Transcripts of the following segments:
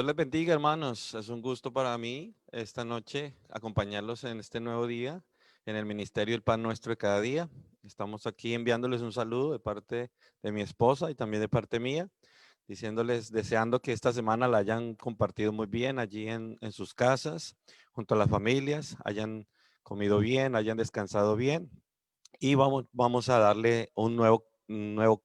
les bendiga, hermanos. Es un gusto para mí esta noche acompañarlos en este nuevo día en el Ministerio El Pan Nuestro de Cada Día. Estamos aquí enviándoles un saludo de parte de mi esposa y también de parte mía, diciéndoles, deseando que esta semana la hayan compartido muy bien allí en sus casas, junto a las familias, hayan comido bien, hayan descansado bien. Y vamos a darle un nuevo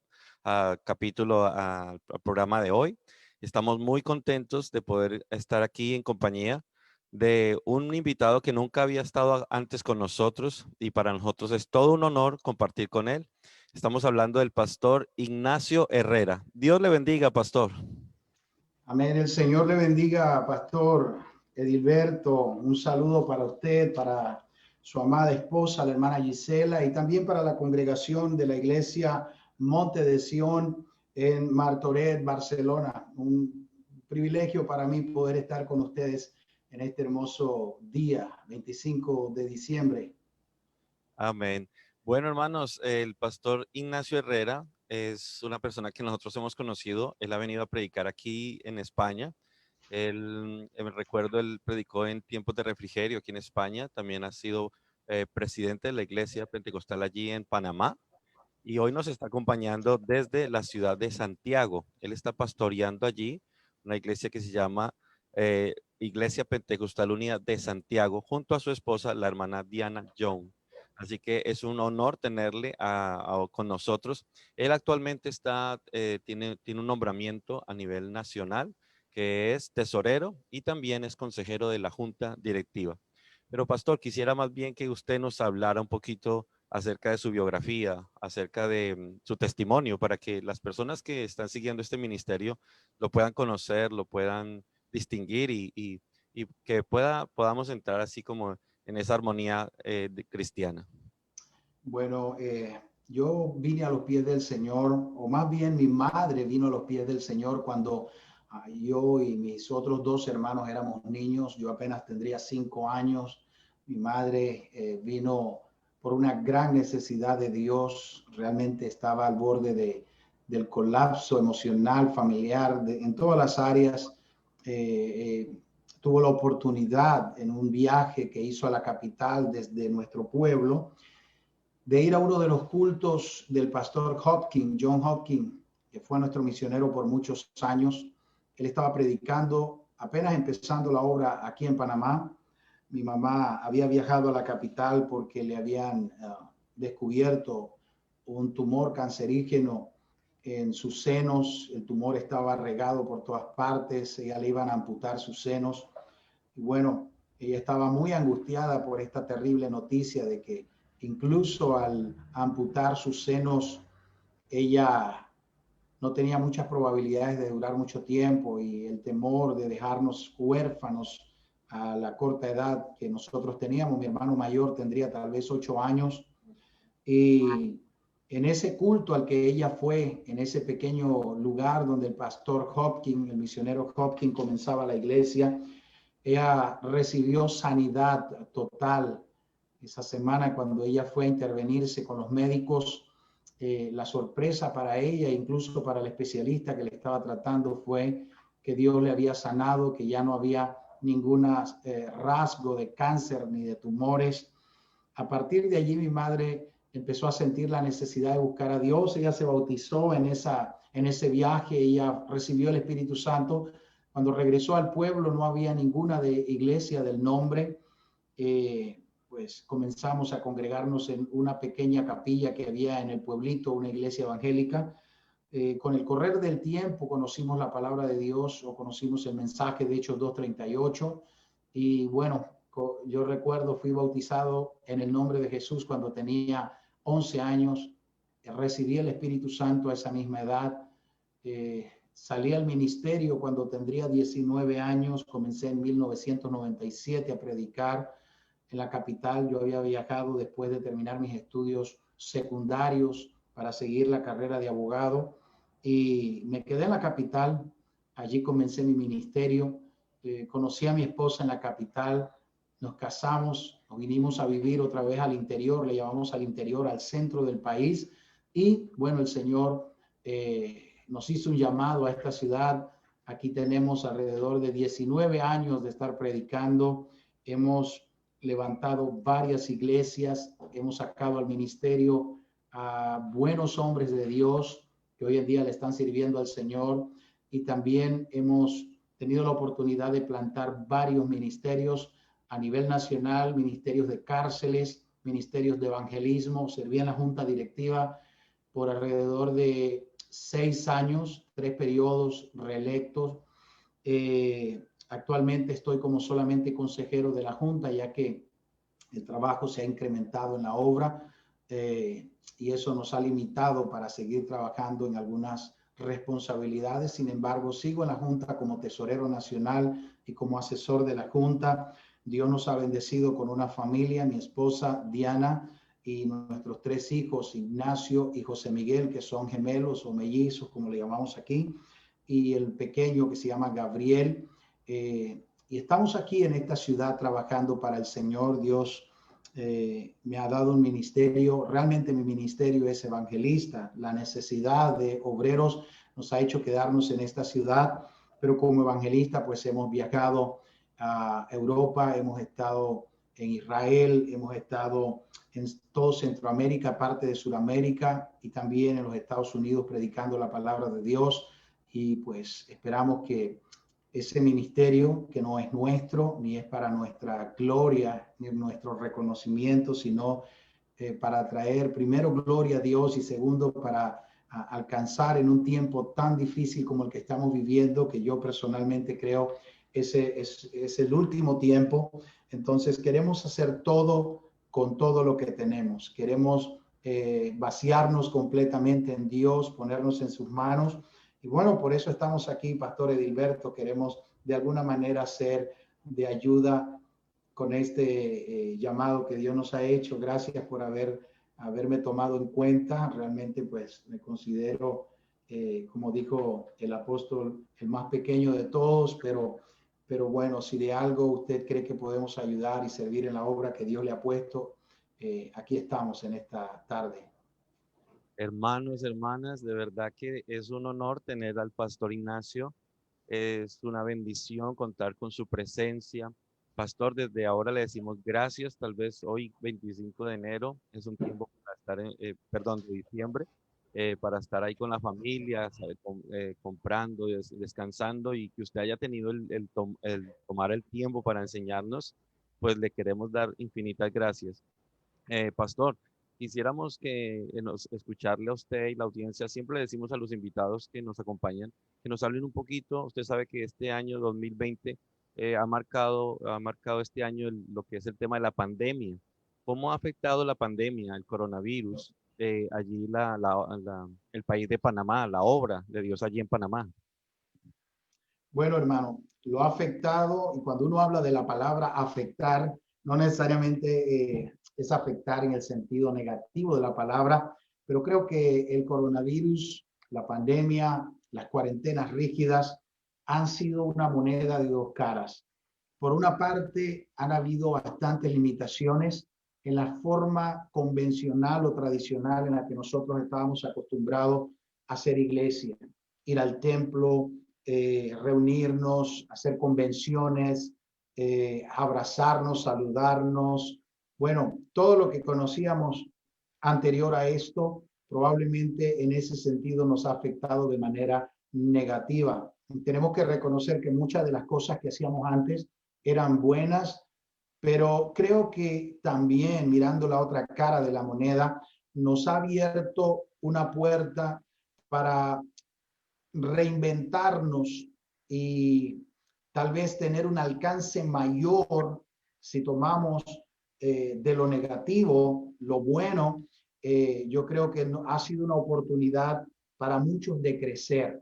capítulo al programa de hoy. Estamos muy contentos de poder estar aquí en compañía de un invitado que nunca había estado antes con nosotros y para nosotros es todo un honor compartir con él. Estamos hablando del pastor Ignacio Herrera. Dios le bendiga, pastor. Amén. El Señor le bendiga, Pastor Edilberto. Un saludo para usted, para su amada esposa, la hermana Gisela, y también para la congregación de la iglesia Monte de Sion en Martorell, Barcelona. Un privilegio para mí poder estar con ustedes en este hermoso día, 25 de diciembre. Amén. Bueno, hermanos, el pastor Ignacio Herrera es una persona que nosotros hemos conocido. Él ha venido a predicar aquí en España. Me recuerdo, él predicó en tiempos de refrigerio aquí en España. También ha sido presidente de la iglesia pentecostal allí en Panamá. Y hoy nos está acompañando desde la ciudad de Santiago. Él está pastoreando allí una iglesia que se llama Iglesia Pentecostal Unida de Santiago, junto a su esposa, la hermana Diana Young. Así que es un honor tenerle con nosotros. Él actualmente tiene un nombramiento a nivel nacional, que es tesorero y también es consejero de la junta directiva. Pero pastor, quisiera más bien que usted nos hablara un poquito acerca de su biografía, acerca de su testimonio, para que las personas que están siguiendo este ministerio lo puedan conocer, lo puedan distinguir y que podamos entrar así como en esa armonía cristiana. Bueno, yo vine a los pies del Señor, o más bien mi madre vino a los pies del Señor cuando yo y mis otros dos hermanos éramos niños. Yo apenas tendría 5 años. Mi madre vino por una gran necesidad de Dios. Realmente estaba al borde del colapso emocional, familiar, en todas las áreas. Tuvo la oportunidad en un viaje que hizo a la capital desde nuestro pueblo de ir a uno de los cultos del pastor Hopkins, John Hopkins, que fue nuestro misionero por muchos años. Él estaba predicando, apenas empezando la obra aquí en Panamá. Mi mamá había viajado a la capital porque le habían descubierto un tumor cancerígeno en sus senos. El tumor estaba regado por todas partes. Ella le iban a amputar sus senos. Y bueno, ella estaba muy angustiada por esta terrible noticia de que incluso al amputar sus senos, ella no tenía muchas probabilidades de durar mucho tiempo y el temor de dejarnos huérfanos a la corta edad que nosotros teníamos. Mi hermano mayor tendría tal vez 8 años y en ese culto al que ella fue, en ese pequeño lugar donde el pastor Hopkins, el misionero Hopkins comenzaba la iglesia, ella recibió sanidad total esa semana cuando ella fue a intervenirse con los médicos. La sorpresa para ella, incluso para el especialista que le estaba tratando, fue que Dios le había sanado, que ya no había ningún rasgo de cáncer ni de tumores. A partir de allí mi madre empezó a sentir la necesidad de buscar a Dios. Ella se bautizó en ese viaje, ella recibió el Espíritu Santo. Cuando regresó al pueblo no había ninguna iglesia del nombre. Pues comenzamos a congregarnos en una pequeña capilla que había en el pueblito, una iglesia evangélica. Con el correr del tiempo conocimos la palabra de Dios o conocimos el mensaje de Hechos 2:38 y bueno, yo recuerdo fui bautizado en el nombre de Jesús cuando tenía 11 años, recibí el Espíritu Santo a esa misma edad, salí al ministerio cuando tendría 19 años, comencé en 1997 a predicar en la capital. Yo había viajado después de terminar mis estudios secundarios para seguir la carrera de abogado y me quedé en la capital. Allí comencé mi ministerio. Conocí a mi esposa en la capital, nos casamos, nos vinimos a vivir otra vez al interior, le llamamos al interior, al centro del país. Y bueno, el Señor nos hizo un llamado a esta ciudad Aquí tenemos alrededor de 19 años de estar predicando. Hemos levantado varias iglesias, hemos sacado al ministerio a buenos hombres de Dios que hoy en día le están sirviendo al Señor, y también hemos tenido la oportunidad de plantar varios ministerios a nivel nacional, ministerios de cárceles, ministerios de evangelismo. Serví en la junta directiva por alrededor de 6 años, 3 periodos reelectos. Actualmente estoy como solamente consejero de la junta, ya que el trabajo se ha incrementado en la obra, y eso nos ha limitado para seguir trabajando en algunas responsabilidades. Sin embargo, sigo en la junta como tesorero nacional y como asesor de la junta. Dios nos ha bendecido con una familia, mi esposa Diana y nuestros 3 hijos, Ignacio y José Miguel, que son gemelos o mellizos, como le llamamos aquí, y el pequeño que se llama Gabriel. Y estamos aquí en esta ciudad trabajando para el Señor. Dios me ha dado un ministerio. Realmente mi ministerio es evangelista. La necesidad de obreros nos ha hecho quedarnos en esta ciudad, pero como evangelista pues hemos viajado a Europa, hemos estado en Israel, hemos estado en todo Centroamérica, parte de Sudamérica, y también en los Estados Unidos predicando la palabra de Dios. Y pues esperamos que ese ministerio, que no es nuestro, ni es para nuestra gloria, ni nuestro reconocimiento, sino para traer primero gloria a Dios y segundo para alcanzar en un tiempo tan difícil como el que estamos viviendo, que yo personalmente creo ese es el último tiempo. Entonces queremos hacer todo con todo lo que tenemos. Queremos vaciarnos completamente en Dios, ponernos en sus manos. Y bueno, por eso estamos aquí, Pastor Edilberto. Queremos de alguna manera ser de ayuda con este llamado que Dios nos ha hecho. Gracias por haberme tomado en cuenta. Realmente pues me considero, como dijo el apóstol, el más pequeño de todos, pero bueno, si de algo usted cree que podemos ayudar y servir en la obra que Dios le ha puesto, aquí estamos en esta tarde. Hermanos, hermanas, de verdad que es un honor tener al pastor Ignacio. Es una bendición contar con su presencia. Pastor, desde ahora le decimos gracias. Tal vez hoy, 25 de enero, es un tiempo para estar perdón, de diciembre, para estar ahí con la familia, ¿sabe? Comprando, descansando, y que usted haya tenido el tomar el tiempo para enseñarnos, pues le queremos dar infinitas gracias. Pastor, quisiéramos escucharle a usted y la audiencia. Siempre le decimos a los invitados que nos acompañan que nos hablen un poquito. Usted sabe que este año 2020 ha marcado este año lo que es el tema de la pandemia. ¿Cómo ha afectado la pandemia, el coronavirus, allí el país de Panamá, la obra de Dios allí en Panamá? Bueno, hermano, lo ha afectado, y cuando uno habla de la palabra afectar, no necesariamente es afectar en el sentido negativo de la palabra, pero creo que el coronavirus, la pandemia, las cuarentenas rígidas han sido una moneda de dos caras. Por una parte, han habido bastantes limitaciones en la forma convencional o tradicional en la que nosotros estábamos acostumbrados a hacer iglesia, ir al templo, reunirnos, hacer convenciones, abrazarnos, saludarnos. Bueno, todo lo que conocíamos anterior a esto probablemente en ese sentido nos ha afectado de manera negativa. Tenemos que reconocer que muchas de las cosas que hacíamos antes eran buenas, pero creo que también, mirando la otra cara de la moneda, nos ha abierto una puerta para reinventarnos y tal vez tener un alcance mayor si tomamos de lo negativo, lo bueno. Yo creo que ha sido una oportunidad para muchos de crecer,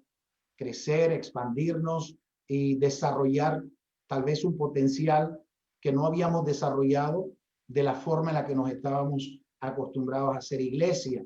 expandirnos y desarrollar tal vez un potencial que no habíamos desarrollado de la forma en la que nos estábamos acostumbrados a hacer iglesia.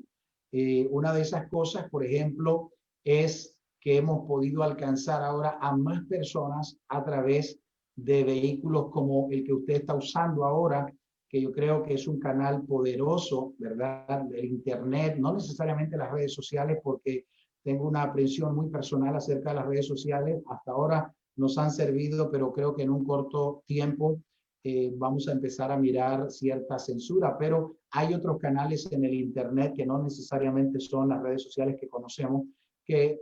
Una de esas cosas, por ejemplo, es que hemos podido alcanzar ahora a más personas a través de vehículos como el que usted está usando ahora, que yo creo que es un canal poderoso, ¿verdad? El Internet, no necesariamente las redes sociales, porque tengo una aprensión muy personal acerca de las redes sociales. Hasta ahora nos han servido, pero creo que en un corto tiempo vamos a empezar a mirar cierta censura, pero hay otros canales en el Internet que no necesariamente son las redes sociales que conocemos, que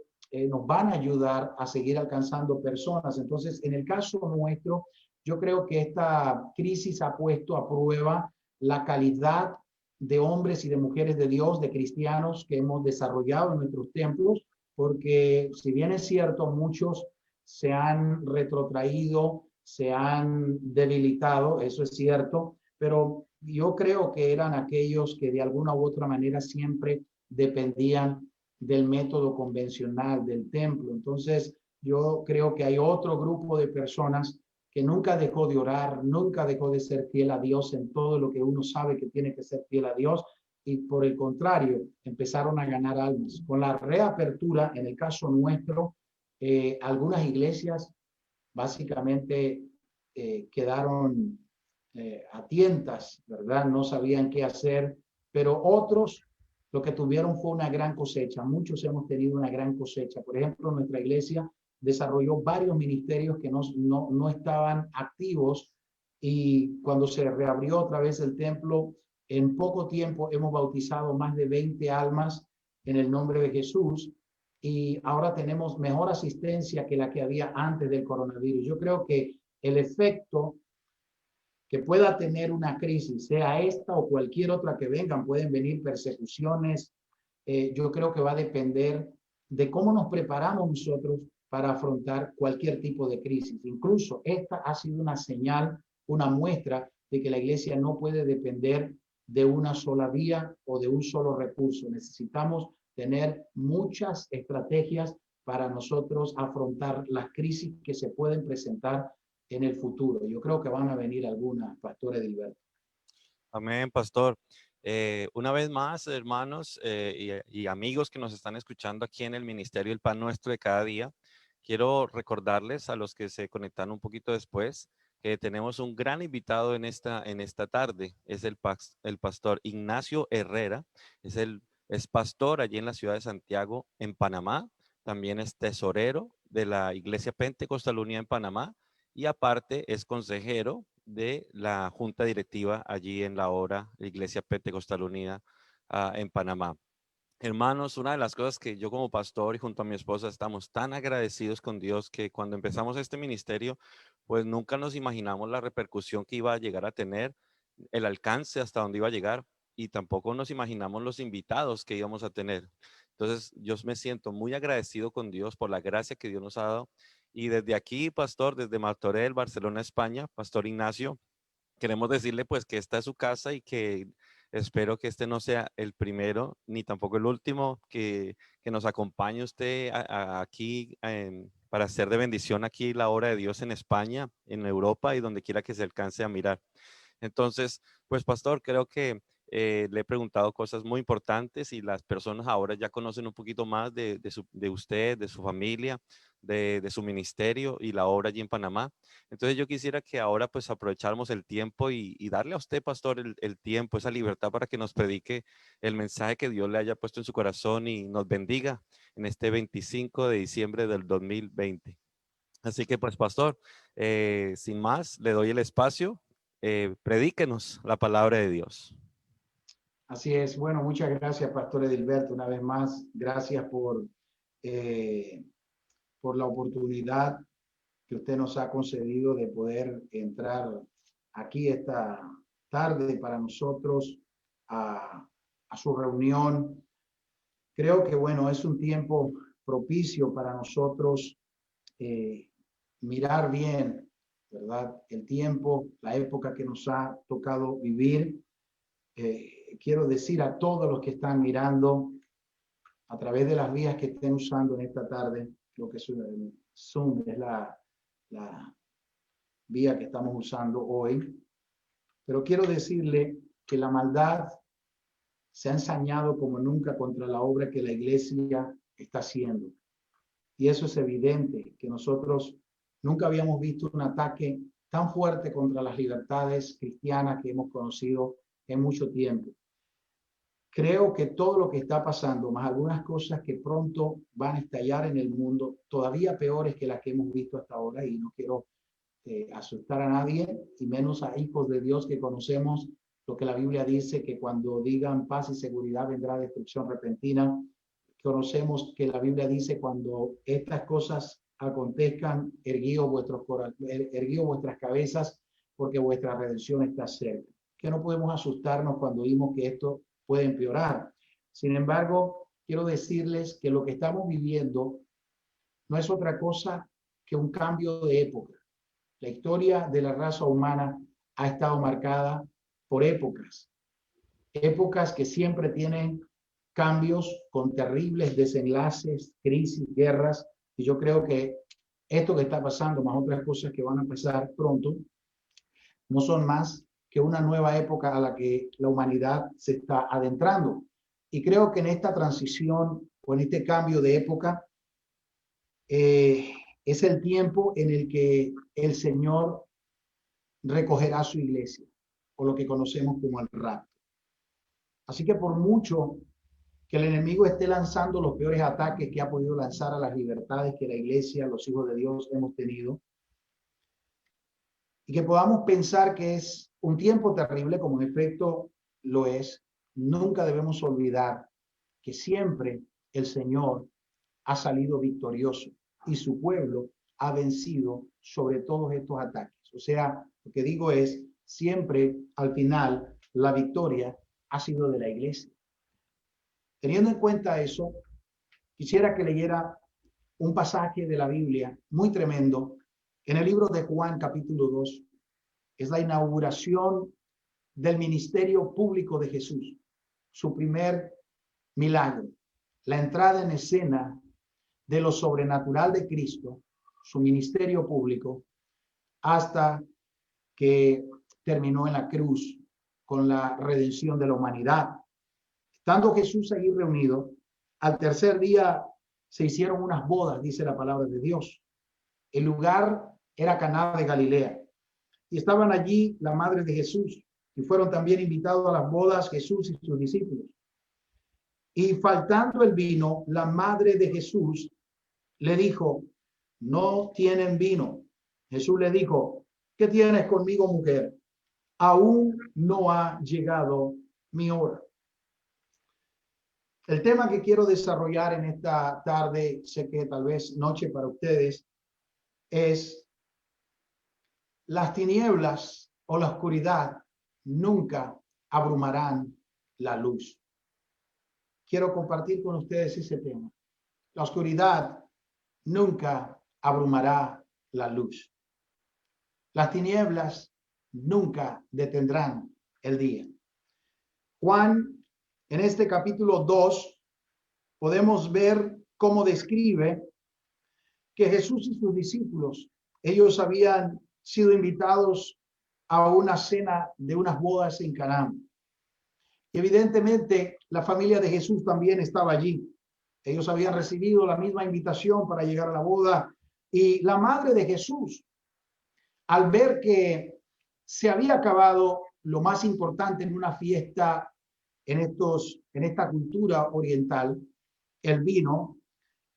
nos van a ayudar a seguir alcanzando personas. Entonces, en el caso nuestro, yo creo que esta crisis ha puesto a prueba la calidad de hombres y de mujeres de Dios, de cristianos que hemos desarrollado en nuestros templos, porque si bien es cierto, muchos se han retrotraído, se han debilitado, eso es cierto, pero yo creo que eran aquellos que de alguna u otra manera siempre dependían del método convencional del templo. Entonces, yo creo que hay otro grupo de personas que nunca dejó de orar, nunca dejó de ser fiel a Dios en todo lo que uno sabe que tiene que ser fiel a Dios, y por el contrario, empezaron a ganar almas. Con la reapertura, en el caso nuestro, algunas iglesias básicamente quedaron a tientas, ¿verdad? No sabían qué hacer, pero otros lo que tuvieron fue una gran cosecha. Muchos hemos tenido una gran cosecha. Por ejemplo, nuestra iglesia desarrolló varios ministerios que no estaban activos, y cuando se reabrió otra vez el templo, en poco tiempo hemos bautizado más de 20 almas en el nombre de Jesús, y ahora tenemos mejor asistencia que la que había antes del coronavirus. Yo creo que el efecto que pueda tener una crisis, sea esta o cualquier otra que vengan, pueden venir persecuciones, yo creo que va a depender de cómo nos preparamos nosotros para afrontar cualquier tipo de crisis. Incluso esta ha sido una señal, una muestra de que la iglesia no puede depender de una sola vía o de un solo recurso. Necesitamos tener muchas estrategias para nosotros afrontar las crisis que se pueden presentar en el futuro. Yo creo que van a venir algunas, Pastor Edilberto. Amén, pastor. Una vez más, hermanos y amigos que nos están escuchando aquí en el Ministerio El Pan Nuestro de Cada Día, quiero recordarles a los que se conectaron un poquito después que tenemos un gran invitado en esta tarde. Es el pastor Ignacio Herrera. Es pastor allí en la ciudad de Santiago, en Panamá. También es tesorero de la Iglesia Pentecostal Unida en Panamá, y aparte es consejero de la junta directiva allí en la obra de Iglesia Pentecostal Unida en Panamá. Hermanos, una de las cosas que yo como pastor y junto a mi esposa estamos tan agradecidos con Dios, que cuando empezamos este ministerio, pues nunca nos imaginamos la repercusión que iba a llegar a tener, el alcance hasta donde iba a llegar, y tampoco nos imaginamos los invitados que íbamos a tener. Entonces, yo me siento muy agradecido con Dios por la gracia que Dios nos ha dado. Y desde aquí, pastor, desde Martorell, Barcelona, España, pastor Ignacio, queremos decirle pues que esta es su casa y que espero que este no sea el primero ni tampoco el último, que nos acompañe usted aquí para hacer de bendición aquí la obra de Dios en España, en Europa y donde quiera que se alcance a mirar. Entonces, pues pastor, creo que le he preguntado cosas muy importantes y las personas ahora ya conocen un poquito más de usted, de su familia, de su ministerio y la obra allí en Panamá. Entonces yo quisiera que ahora pues aprovecháramos el tiempo y darle a usted, pastor, el tiempo, esa libertad para que nos predique el mensaje que Dios le haya puesto en su corazón y nos bendiga en este 25 de diciembre del 2020. Así que pues, pastor, sin más, le doy el espacio. Predíquenos la palabra de Dios. Así es. Bueno, muchas gracias, Pastor Edilberto. Una vez más, gracias por la oportunidad que usted nos ha concedido de poder entrar aquí esta tarde para nosotros a su reunión. Creo que, bueno, es un tiempo propicio para nosotros mirar bien, ¿verdad? El tiempo, la época que nos ha tocado vivir. Quiero decir a todos los que están mirando a través de las vías que estén usando en esta tarde, creo que Zoom es la vía que estamos usando hoy, pero quiero decirle que la maldad se ha ensañado como nunca contra la obra que la iglesia está haciendo. Y eso es evidente, que nosotros nunca habíamos visto un ataque tan fuerte contra las libertades cristianas que hemos conocido en mucho tiempo. creo que todo lo que está pasando, más algunas cosas que pronto van a estallar en el mundo, todavía peores que las que hemos visto hasta ahora, y no quiero asustar a nadie, y menos a hijos de Dios que conocemos lo que la Biblia dice, que cuando digan paz y seguridad vendrá destrucción repentina. Conocemos que la Biblia dice, cuando estas cosas acontezcan, erguíos vuestras cabezas, porque vuestra redención está cerca. Que no podemos asustarnos cuando vimos que esto puede empeorar. Sin embargo, quiero decirles que lo que estamos viviendo no es otra cosa que un cambio de época. La historia de la raza humana ha estado marcada por épocas, épocas que siempre tienen cambios con terribles desenlaces, crisis, guerras, y yo creo que esto que está pasando, más otras cosas que van a pasar pronto, no son más que una nueva época a la que la humanidad se está adentrando. Y creo que en esta transición o en este cambio de época, es el tiempo en el que el Señor recogerá su iglesia, o lo que conocemos como el rapto. Así que por mucho que el enemigo esté lanzando los peores ataques que ha podido lanzar a las libertades que la iglesia, los hijos de Dios hemos tenido, y que podamos pensar que es un tiempo terrible, como en efecto lo es, nunca debemos olvidar que siempre el Señor ha salido victorioso y su pueblo ha vencido sobre todos estos ataques. O sea, lo que digo es, siempre al final la victoria ha sido de la iglesia. Teniendo en cuenta eso, quisiera que leyera un pasaje de la Biblia muy tremendo en el libro de Juan capítulo 2. Es la inauguración del ministerio público de Jesús, su primer milagro, la entrada en escena de lo sobrenatural de Cristo, su ministerio público, hasta que terminó en la cruz con la redención de la humanidad. Estando Jesús allí reunido, al tercer día se hicieron unas bodas, dice la palabra de Dios. El lugar era Caná de Galilea, y estaban allí la madre de Jesús, y fueron también invitados a las bodas Jesús y sus discípulos. Y faltando el vino, la madre de Jesús le dijo, no tienen vino. Jesús le dijo, ¿qué tienes conmigo, mujer? Aún no ha llegado mi hora. El tema que quiero desarrollar en esta tarde, sé que tal vez noche para ustedes, es las tinieblas o la oscuridad nunca abrumarán la luz. Quiero compartir con ustedes ese tema. La oscuridad nunca abrumará la luz. Las tinieblas nunca detendrán el día. Juan, en este capítulo 2, podemos ver cómo describe que Jesús y sus discípulos, ellos habían sido invitados a una cena de unas bodas en Caná. Evidentemente, la familia de Jesús también estaba allí. Ellos habían recibido la misma invitación para llegar a la boda, y la madre de Jesús, al ver que se había acabado lo más importante en una fiesta en esta cultura oriental, el vino,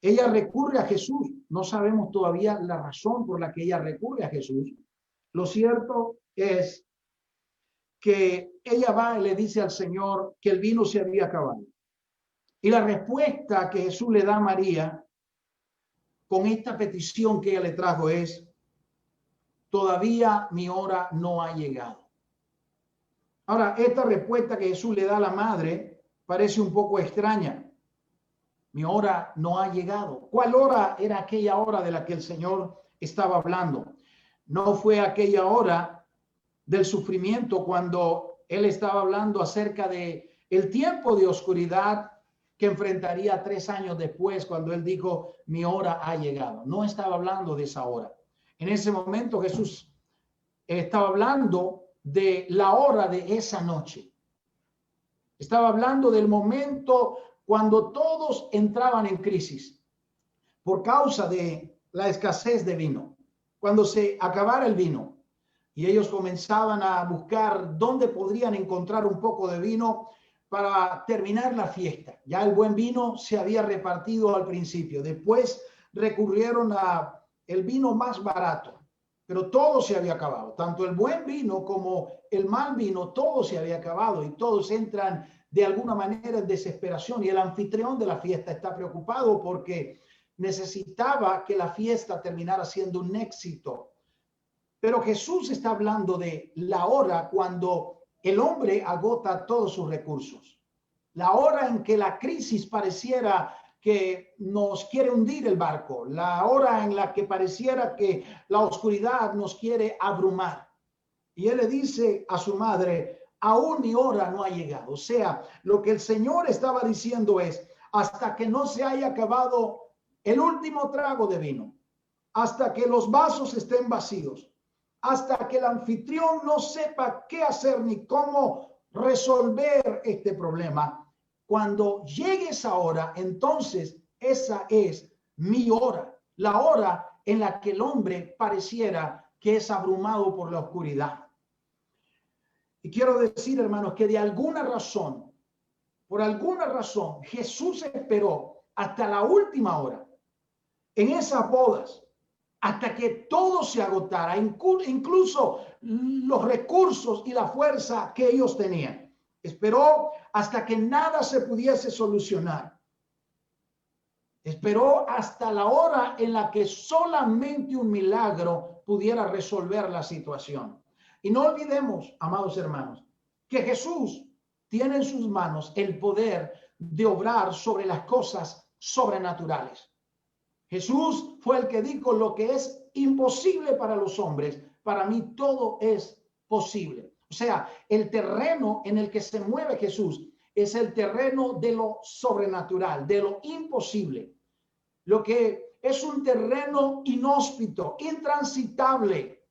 ella recurre a Jesús. No sabemos todavía la razón por la que ella recurre a Jesús. Lo cierto es que ella va y le dice al Señor que el vino se había acabado. Y la respuesta que Jesús le da a María con esta petición que ella le trajo es, todavía mi hora no ha llegado. Ahora, esta respuesta que Jesús le da a la madre parece un poco extraña. Mi hora no ha llegado. ¿Cuál hora era aquella hora de la que el Señor estaba hablando? No fue aquella hora del sufrimiento cuando Él estaba hablando acerca de el tiempo de oscuridad que enfrentaría 3 años después, cuando Él dijo, mi hora ha llegado. No estaba hablando de esa hora. En ese momento Jesús estaba hablando de la hora de esa noche. Estaba hablando del momento cuando todos entraban en crisis por causa de la escasez de vino, cuando se acabara el vino y ellos comenzaban a buscar dónde podrían encontrar un poco de vino. para terminar la fiesta. Ya el buen vino se había repartido al principio. Después recurrieron a el vino más barato, pero todo se había acabado. Tanto el buen vino como el mal vino, todo se había acabado y todos entran de alguna manera en desesperación. Y el anfitrión de la fiesta está preocupado porque necesitaba que la fiesta terminara siendo un éxito. Pero Jesús está hablando de la hora cuando el hombre agota todos sus recursos. La hora en que la crisis pareciera que nos quiere hundir el barco. La hora en la que pareciera que la oscuridad nos quiere abrumar. Y él le dice a su madre, aún mi hora no ha llegado. O sea, lo que el Señor estaba diciendo es, hasta que no se haya acabado el último trago de vino, hasta que los vasos estén vacíos, hasta que el anfitrión no sepa qué hacer ni cómo resolver este problema. Cuando llegue esa hora, entonces esa es mi hora, la hora en la que el hombre pareciera que es abrumado por la oscuridad. Y quiero decir, hermanos, que de alguna razón, por alguna razón, Jesús esperó hasta la última hora en esas bodas, hasta que todo se agotara, incluso los recursos y la fuerza que ellos tenían. Esperó hasta que nada se pudiese solucionar. Esperó hasta la hora en la que solamente un milagro pudiera resolver la situación. Y no olvidemos, amados hermanos, que Jesús tiene en sus manos el poder de obrar sobre las cosas sobrenaturales. Jesús fue el que dijo, lo que es imposible para los hombres, para mí todo es posible. O sea, el terreno en el que se mueve Jesús es el terreno de lo sobrenatural, de lo imposible. Lo que es un terreno inhóspito, intransitable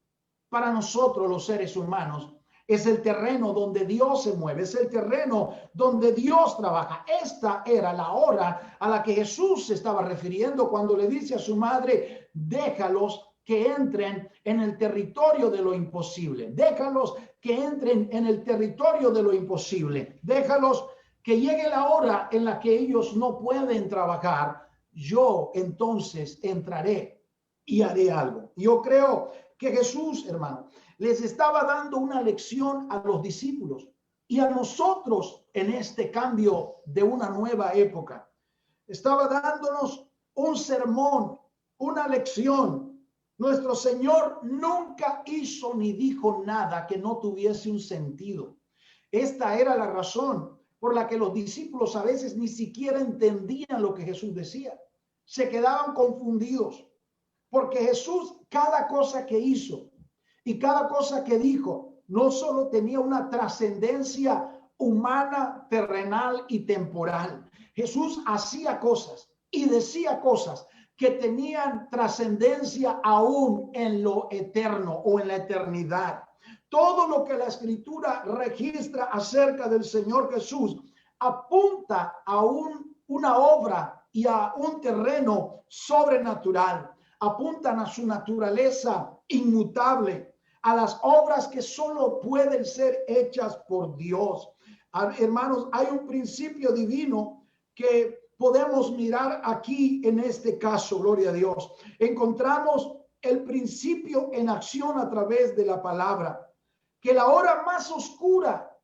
para nosotros los seres humanos, es el terreno donde Dios se mueve, es el terreno donde Dios trabaja. Esta era la hora a la que Jesús se estaba refiriendo cuando le dice a su madre, déjalos que entren en el territorio de lo imposible. Déjalos que entren en el territorio de lo imposible. Déjalos que llegue la hora en la que ellos no pueden trabajar. Yo entonces entraré y haré algo. Yo creo que Jesús, hermano, les estaba dando una lección a los discípulos y a nosotros en este cambio de una nueva época. Estaba dándonos un sermón, una lección. Nuestro Señor nunca hizo ni dijo nada que no tuviese un sentido. Esta era la razón por la que los discípulos a veces ni siquiera entendían lo que Jesús decía. Se quedaban confundidos porque Jesús, cada cosa que hizo y cada cosa que dijo, no solo tenía una trascendencia humana, terrenal y temporal. Jesús hacía cosas y decía cosas que tenían trascendencia aún en lo eterno o en la eternidad. Todo lo que la Escritura registra acerca del Señor Jesús apunta a una obra y a un terreno sobrenatural. Apuntan a su naturaleza inmutable, a las obras que solo pueden ser hechas por Dios. Hermanos, hay un principio divino que podemos mirar aquí en este caso, gloria a Dios. Encontramos el principio en acción a través de la palabra, que la hora más oscura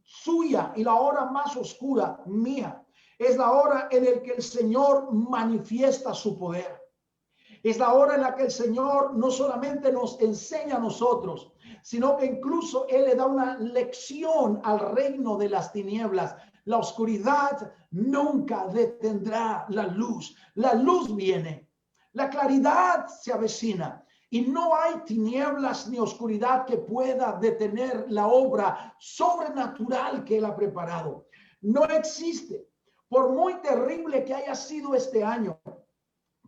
suya y la hora más oscura mía es la hora en la que el Señor manifiesta su poder. Es la hora en la que el Señor no solamente nos enseña a nosotros, sino que incluso Él le da una lección al reino de las tinieblas. La oscuridad nunca detendrá la luz. La luz viene, la claridad se avecina y no hay tinieblas ni oscuridad que pueda detener la obra sobrenatural que Él ha preparado. No existe, por muy terrible que haya sido este año,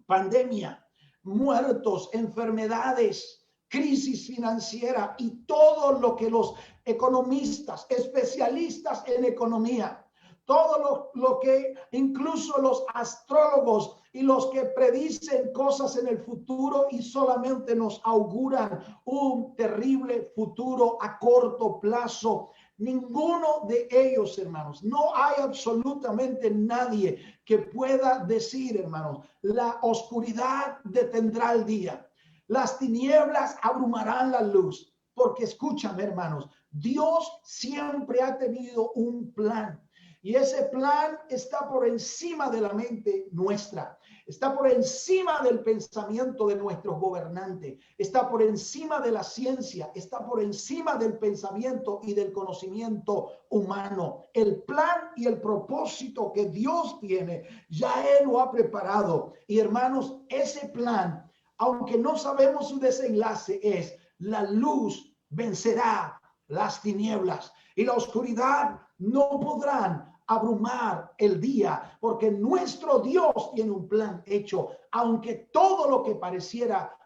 pandemia, muertos, enfermedades, crisis financiera y todo lo que los economistas, especialistas en economía, todo lo que incluso los astrólogos y los que predicen cosas en el futuro y solamente nos auguran un terrible futuro a corto plazo, Ninguno de ellos, hermanos, no hay absolutamente nadie que pueda decir, hermanos, la oscuridad detendrá el día, las tinieblas abrumarán la luz, porque escúchame, hermanos, Dios siempre ha tenido un plan. Y ese plan está por encima de la mente nuestra, está por encima del pensamiento de nuestros gobernantes, está por encima de la ciencia, está por encima del pensamiento y del conocimiento humano. El plan y el propósito que Dios tiene, ya Él lo ha preparado. Y hermanos, ese plan, aunque no sabemos su desenlace, es la luz vencerá las tinieblas y la oscuridad no podrán abrumar el día, porque nuestro Dios tiene un plan hecho, aunque todo lo que pareciera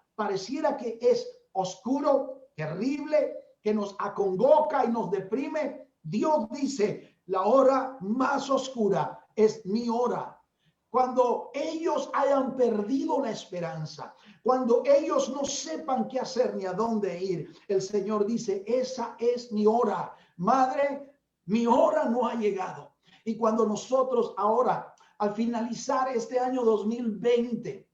que es oscuro, terrible, que nos acongoja y nos deprime, Dios dice, la hora más oscura es mi hora. Cuando ellos hayan perdido la esperanza, cuando ellos no sepan qué hacer ni a dónde ir, el Señor dice, esa es mi hora. Madre, mi hora no ha llegado. Y cuando nosotros ahora, al finalizar este año 2020,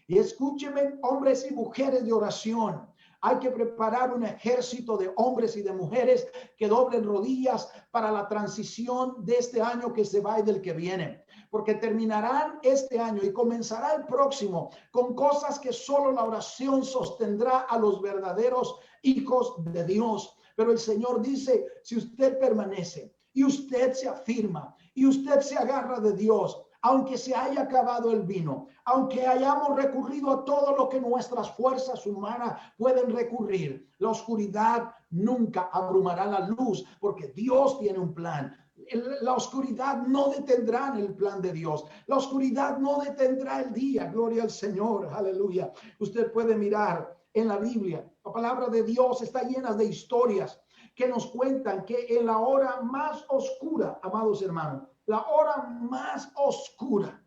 y escúcheme, hombres y mujeres de oración, hay que preparar un ejército de hombres y de mujeres que doblen rodillas para la transición de este año que se va y del que viene. Porque terminarán este año y comenzará el próximo con cosas que solo la oración sostendrá a los verdaderos hijos de Dios. Pero el Señor dice, si usted permanece y usted se afirma y usted se agarra de Dios, aunque se haya acabado el vino, aunque hayamos recurrido a todo lo que nuestras fuerzas humanas pueden recurrir, la oscuridad nunca abrumará la luz, porque Dios tiene un plan. La oscuridad no detendrá el plan de Dios. La oscuridad no detendrá el día. Gloria al Señor. Aleluya. Usted puede mirar en la Biblia. La palabra de Dios está llena de historias que nos cuentan que en la hora más oscura, amados hermanos, la hora más oscura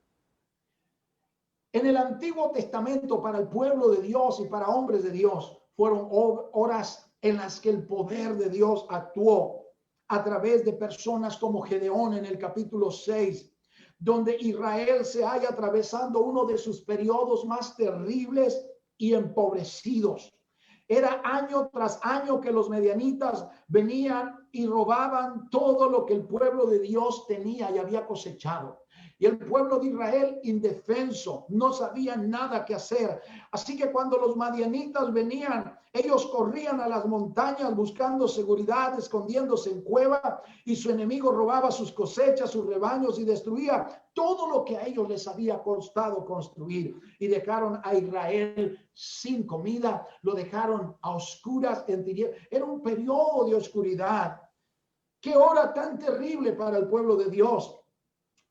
en el Antiguo Testamento para el pueblo de Dios y para hombres de Dios fueron horas en las que el poder de Dios actuó a través de personas como Gedeón en el capítulo 6, donde Israel se halla atravesando uno de sus periodos más terribles y empobrecidos. Era año tras año que los medianitas venían y robaban todo lo que el pueblo de Dios tenía y había cosechado. Y el pueblo de Israel indefenso, no sabían nada que hacer. Así que cuando los madianitas venían, ellos corrían a las montañas buscando seguridad, escondiéndose en cueva, y su enemigo robaba sus cosechas, sus rebaños y destruía todo lo que a ellos les había costado construir. Y dejaron a Israel sin comida, lo dejaron a oscuras en tinieblas. Era un periodo de oscuridad. Qué hora tan terrible para el pueblo de Dios.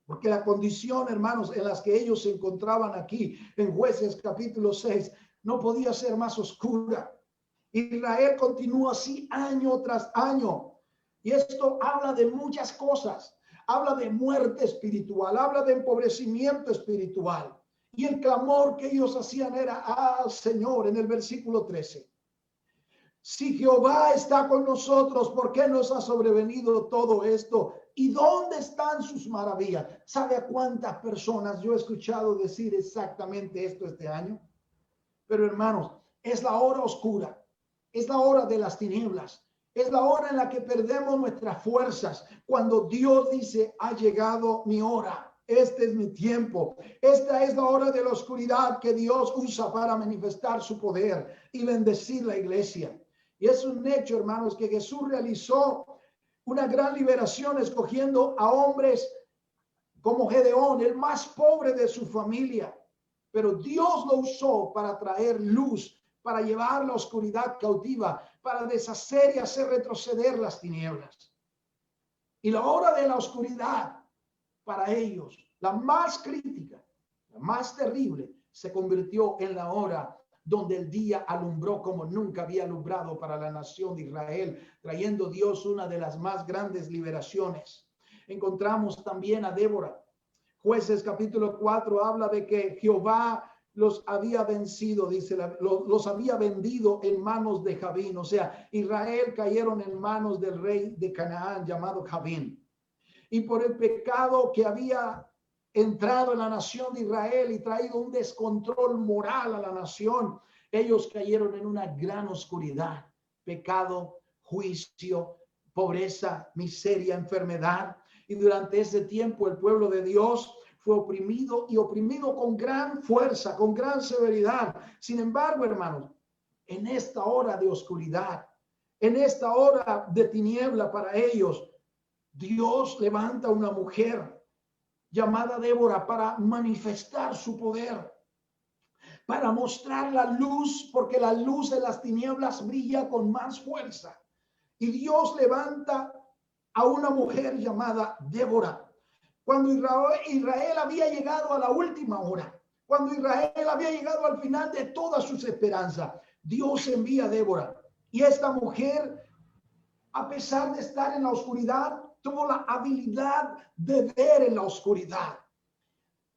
Porque la condición, hermanos, en las que ellos se encontraban aquí en Jueces capítulo 6 no podía ser más oscura. Israel continúa así año tras año. Y esto habla de muchas cosas. Habla de muerte espiritual, habla de empobrecimiento espiritual. Y el clamor que ellos hacían era al Señor en el versículo 13. Si Jehová está con nosotros, ¿por qué nos ha sobrevenido todo esto? ¿Y dónde están sus maravillas? ¿Sabe a cuántas personas yo he escuchado decir exactamente esto este año? Pero hermanos, es la hora oscura, es la hora de las tinieblas, es la hora en la que perdemos nuestras fuerzas, cuando Dios dice, ha llegado mi hora. Este es mi tiempo. Esta es la hora de la oscuridad que Dios usa para manifestar su poder y bendecir la iglesia. Y es un hecho, hermanos, que Jesús realizó una gran liberación escogiendo a hombres como Gedeón, el más pobre de su familia. Pero Dios lo usó para traer luz, para llevar la oscuridad cautiva, para deshacer y hacer retroceder las tinieblas. Y la hora de la oscuridad, para ellos, la más crítica, la más terrible, se convirtió en la hora donde el día alumbró como nunca había alumbrado para la nación de Israel, trayendo Dios una de las más grandes liberaciones. Encontramos también a Débora. Jueces capítulo 4 habla de que Jehová los había vencido, dice, los había vendido en manos de Jabín. O sea, Israel cayeron en manos del rey de Canaán llamado Jabín. Y por el pecado que había entrado en la nación de Israel y traído un descontrol moral a la nación, ellos cayeron en una gran oscuridad, pecado, juicio, pobreza, miseria, enfermedad. Y durante ese tiempo el pueblo de Dios fue oprimido y oprimido con gran fuerza, con gran severidad. Sin embargo, hermanos, en esta hora de oscuridad, en esta hora de tiniebla para ellos, Dios levanta una mujer llamada Débora para manifestar su poder, para mostrar la luz, porque la luz de las tinieblas brilla con más fuerza. Y Dios levanta a una mujer llamada Débora. Cuando Israel había llegado a la última hora, cuando Israel había llegado al final de todas sus esperanzas, Dios envía a Débora. Y esta mujer, a pesar de estar en la oscuridad, tuvo la habilidad de ver en la oscuridad.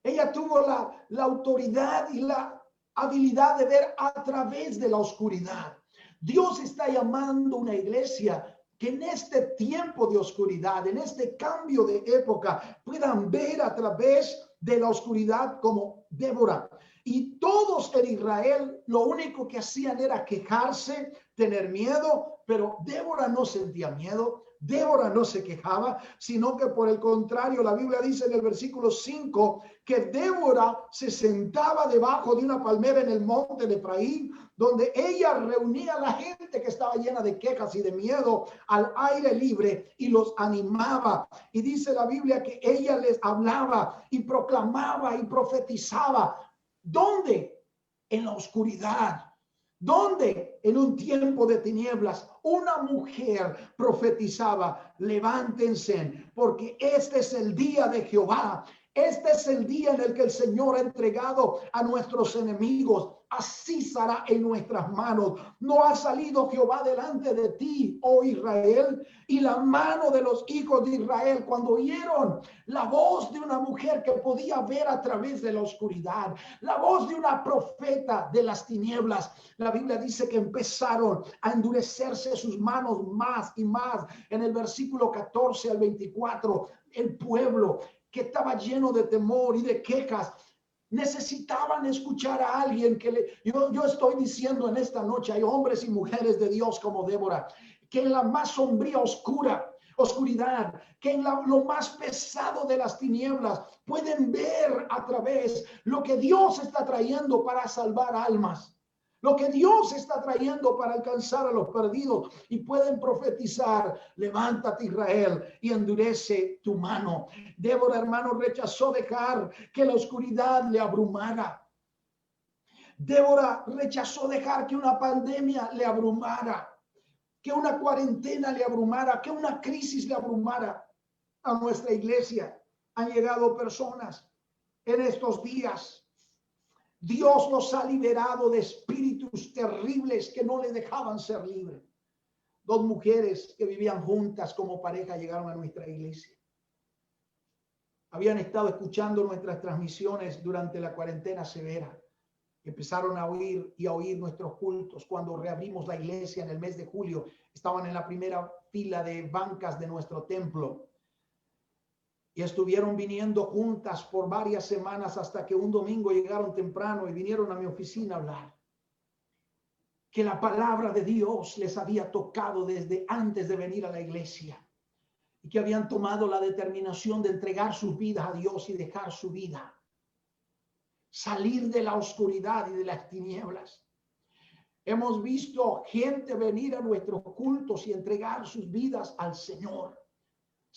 Ella tuvo la autoridad y la habilidad de ver a través de la oscuridad. Dios está llamando una iglesia que en este tiempo de oscuridad, en este cambio de época, puedan ver a través de la oscuridad como Débora. Y todos en Israel lo único que hacían era quejarse, tener miedo, pero Débora no sentía miedo. Débora no se quejaba, sino que por el contrario, la Biblia dice en el versículo 5 que Débora se sentaba debajo de una palmera en el monte de Efraín, donde ella reunía a la gente que estaba llena de quejas y de miedo al aire libre y los animaba. Y dice la Biblia que ella les hablaba y proclamaba y profetizaba. ¿Dónde? En la oscuridad. ¿Dónde? En un tiempo de tinieblas, una mujer profetizaba: levántense, porque este es el día de Jehová. Este es el día en el que el Señor ha entregado a nuestros enemigos. Así será en nuestras manos. No ha salido Jehová delante de ti, oh Israel. Y la mano de los hijos de Israel, cuando oyeron la voz de una mujer que podía ver a través de la oscuridad, la voz de una profeta de las tinieblas, la Biblia dice que empezaron a endurecerse sus manos más y más. En el versículo 14 al 24, el pueblo que estaba lleno de temor y de quejas, necesitaban escuchar a alguien yo estoy diciendo en esta noche, hay hombres y mujeres de Dios como Débora, que en la más sombría oscuridad, que en lo más pesado de las tinieblas pueden ver a través lo que Dios está trayendo para salvar almas. Lo que Dios está trayendo para alcanzar a los perdidos, y pueden profetizar: levántate, Israel, y endurece tu mano. Débora, hermano, rechazó dejar que la oscuridad le abrumara. Débora rechazó dejar que una pandemia le abrumara, que una cuarentena le abrumara, que una crisis le abrumara a nuestra iglesia. Han llegado personas en estos días. Dios los ha liberado de espíritus terribles que no le dejaban ser libres. Dos mujeres que vivían juntas como pareja llegaron a nuestra iglesia. Habían estado escuchando nuestras transmisiones durante la cuarentena severa. Empezaron a oír nuestros cultos. Cuando reabrimos la iglesia en el mes de julio, estaban en la primera fila de bancas de nuestro templo. Y estuvieron viniendo juntas por varias semanas, hasta que un domingo llegaron temprano y vinieron a mi oficina a hablar. Que la palabra de Dios les había tocado desde antes de venir a la iglesia. Y que habían tomado la determinación de entregar sus vidas a Dios y dejar su vida. Salir de la oscuridad y de las tinieblas. Hemos visto gente venir a nuestros cultos y entregar sus vidas al Señor.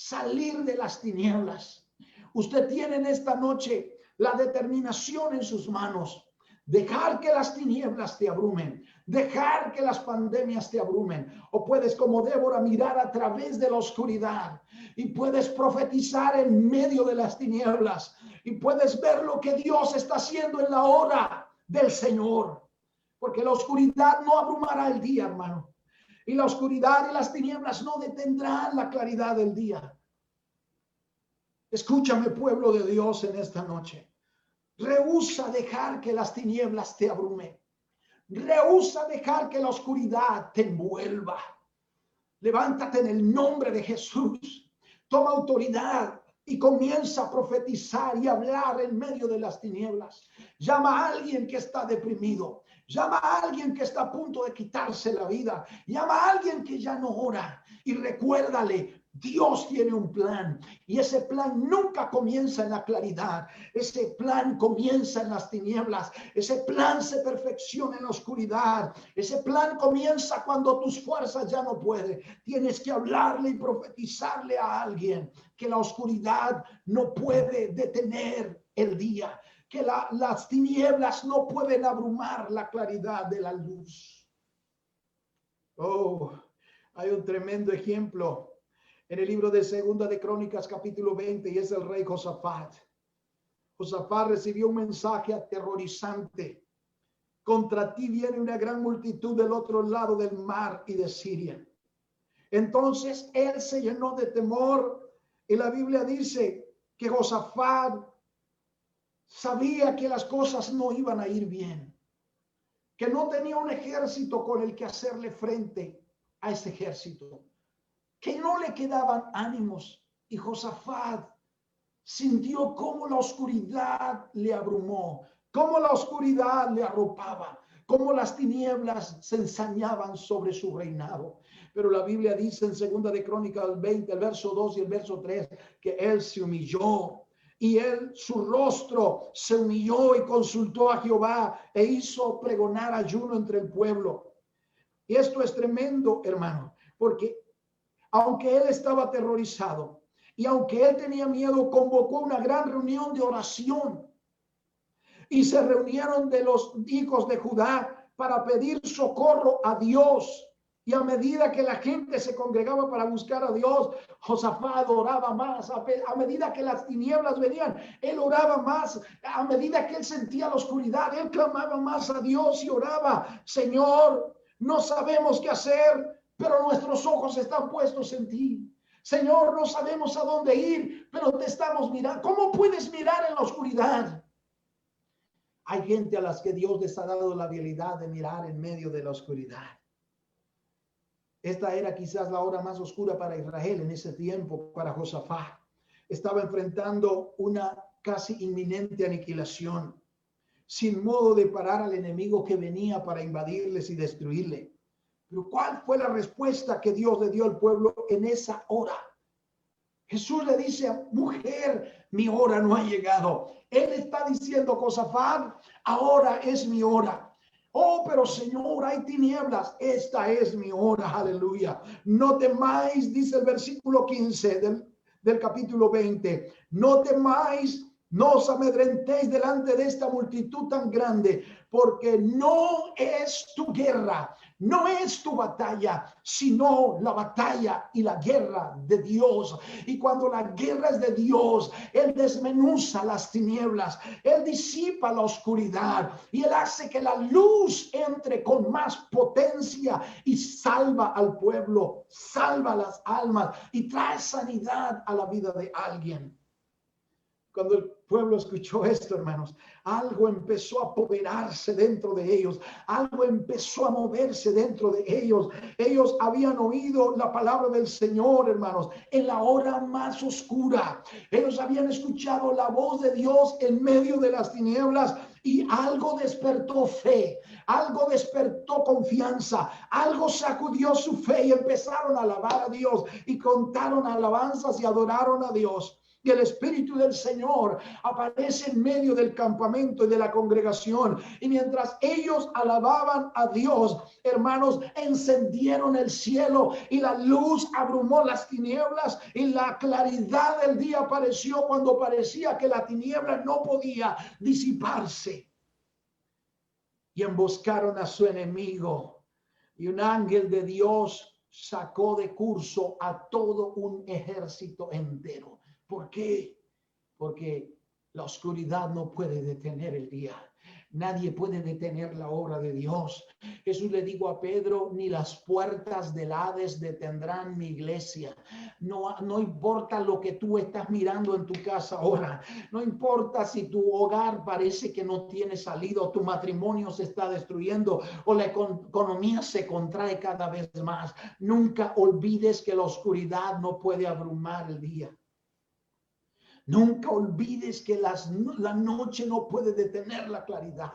Salir de las tinieblas. Usted tiene en esta noche la determinación en sus manos. Dejar que las tinieblas te abrumen. Dejar que las pandemias te abrumen. O puedes, como Débora, mirar a través de la oscuridad. Y puedes profetizar en medio de las tinieblas. Y puedes ver lo que Dios está haciendo en la hora del Señor. Porque la oscuridad no abrumará el día, hermano. Y la oscuridad y las tinieblas no detendrán la claridad del día. Escúchame, pueblo de Dios, en esta noche. Rehúsa dejar que las tinieblas te abrumen. Rehúsa dejar que la oscuridad te envuelva. Levántate en el nombre de Jesús. Toma autoridad y comienza a profetizar y hablar en medio de las tinieblas. Llama a alguien que está deprimido. Llama a alguien que está a punto de quitarse la vida. Llama a alguien que ya no ora. Y recuérdale, Dios tiene un plan. Y ese plan nunca comienza en la claridad. Ese plan comienza en las tinieblas. Ese plan se perfecciona en la oscuridad. Ese plan comienza cuando tus fuerzas ya no pueden. Tienes que hablarle y profetizarle a alguien que la oscuridad no puede detener el día, que las tinieblas no pueden abrumar la claridad de la luz. Oh, hay un tremendo ejemplo en el libro de Segunda de Crónicas, capítulo 20, y es el rey Josafat. Josafat recibió un mensaje aterrorizante. Contra ti viene una gran multitud del otro lado del mar y de Siria. Entonces él se llenó de temor. Y la Biblia dice que Josafat sabía que las cosas no iban a ir bien, que no tenía un ejército con el que hacerle frente a ese ejército, que no le quedaban ánimos. Y Josafat sintió cómo la oscuridad le abrumó, cómo la oscuridad le arropaba, cómo las tinieblas se ensañaban sobre su reinado. Pero la Biblia dice en Segunda de Crónicas 20, el verso 2 y el verso 3, que él se humilló. Y él, su rostro se humilló y consultó a Jehová e hizo pregonar ayuno entre el pueblo. Y esto es tremendo, hermano, porque aunque él estaba aterrorizado y aunque él tenía miedo, convocó una gran reunión de oración. Y se reunieron de los hijos de Judá para pedir socorro a Dios. Y a medida que la gente se congregaba para buscar a Dios, Josafat oraba más. A medida que las tinieblas venían, él oraba más. A medida que él sentía la oscuridad, él clamaba más a Dios y oraba: Señor, no sabemos qué hacer, pero nuestros ojos están puestos en ti. Señor, no sabemos a dónde ir, pero te estamos mirando. ¿Cómo puedes mirar en la oscuridad? Hay gente a las que Dios les ha dado la habilidad de mirar en medio de la oscuridad. Esta era quizás la hora más oscura para Israel en ese tiempo, para Josafat. Estaba enfrentando una casi inminente aniquilación, sin modo de parar al enemigo que venía para invadirles y destruirle. Pero ¿cuál fue la respuesta que Dios le dio al pueblo en esa hora? Jesús le dice: mujer, mi hora no ha llegado. Él está diciendo: Josafat, ahora es mi hora. Oh, pero Señor, hay tinieblas. Esta es mi hora, aleluya. No temáis, dice el versículo 15 del capítulo 20. No temáis, no os amedrentéis delante de esta multitud tan grande, porque no es tu guerra, no es tu batalla, sino la batalla y la guerra de Dios. Y cuando la guerra es de Dios, Él desmenuza las tinieblas, Él disipa la oscuridad y Él hace que la luz entre con más potencia y salva al pueblo, salva las almas y trae sanidad a la vida de alguien. Cuando el pueblo escuchó esto, hermanos, algo empezó a apoderarse dentro de ellos, algo empezó a moverse dentro de ellos. Ellos habían oído la palabra del Señor, hermanos, en la hora más oscura. Ellos habían escuchado la voz de Dios en medio de las tinieblas y algo despertó fe, algo despertó confianza, algo sacudió su fe y empezaron a alabar a Dios y contaron alabanzas y adoraron a Dios. Y el Espíritu del Señor aparece en medio del campamento y de la congregación. Y mientras ellos alababan a Dios, hermanos, encendieron el cielo y la luz abrumó las tinieblas y la claridad del día apareció cuando parecía que la tiniebla no podía disiparse. Y emboscaron a su enemigo. Y un ángel de Dios sacó de curso a todo un ejército entero. ¿Por qué? Porque la oscuridad no puede detener el día. Nadie puede detener la obra de Dios. Jesús le dijo a Pedro, ni las puertas del Hades detendrán mi iglesia. No importa lo que tú estás mirando en tu casa ahora. No importa si tu hogar parece que no tiene salida, o tu matrimonio se está destruyendo, o la economía se contrae cada vez más. Nunca olvides que la oscuridad no puede abrumar el día. Nunca olvides que la noche no puede detener la claridad.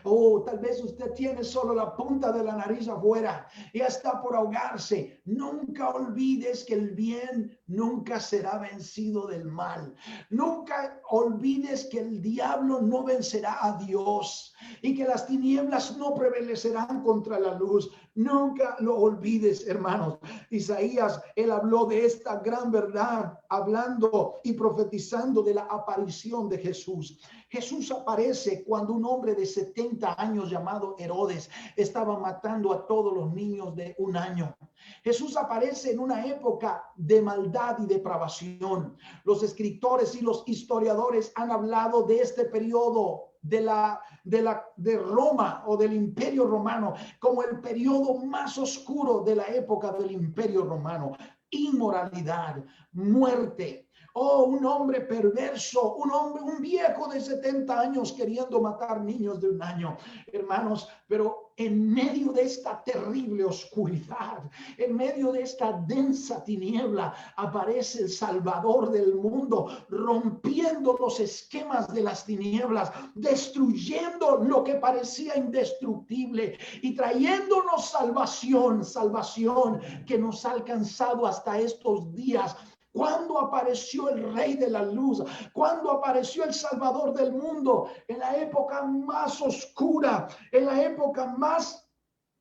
Oh, tal vez usted tiene solo la punta de la nariz afuera y está por ahogarse. Nunca olvides que el bien nunca será vencido del mal. Nunca olvides que el diablo no vencerá a Dios y que las tinieblas no prevalecerán contra la luz. Nunca lo olvides, hermanos. Isaías, él habló de esta gran verdad, hablando y profetizando de la aparición de Jesús. Jesús aparece cuando un hombre de 70 años llamado Herodes estaba matando a todos los niños de 1 año. Jesús aparece en una época de maldad y depravación. Los escritores y los historiadores han hablado de este periodo de Roma o del Imperio Romano como el periodo más oscuro de la época del Imperio Romano. Inmoralidad, muerte. Oh, un hombre perverso, un viejo de 70 años queriendo matar niños de 1 año, hermanos. Pero en medio de esta terrible oscuridad, en medio de esta densa tiniebla, aparece el Salvador del mundo, rompiendo los esquemas de las tinieblas, destruyendo lo que parecía indestructible y trayéndonos salvación que nos ha alcanzado hasta estos días. Cuando apareció el Rey de la Luz, cuando apareció el Salvador del mundo, en la época más oscura, en la época más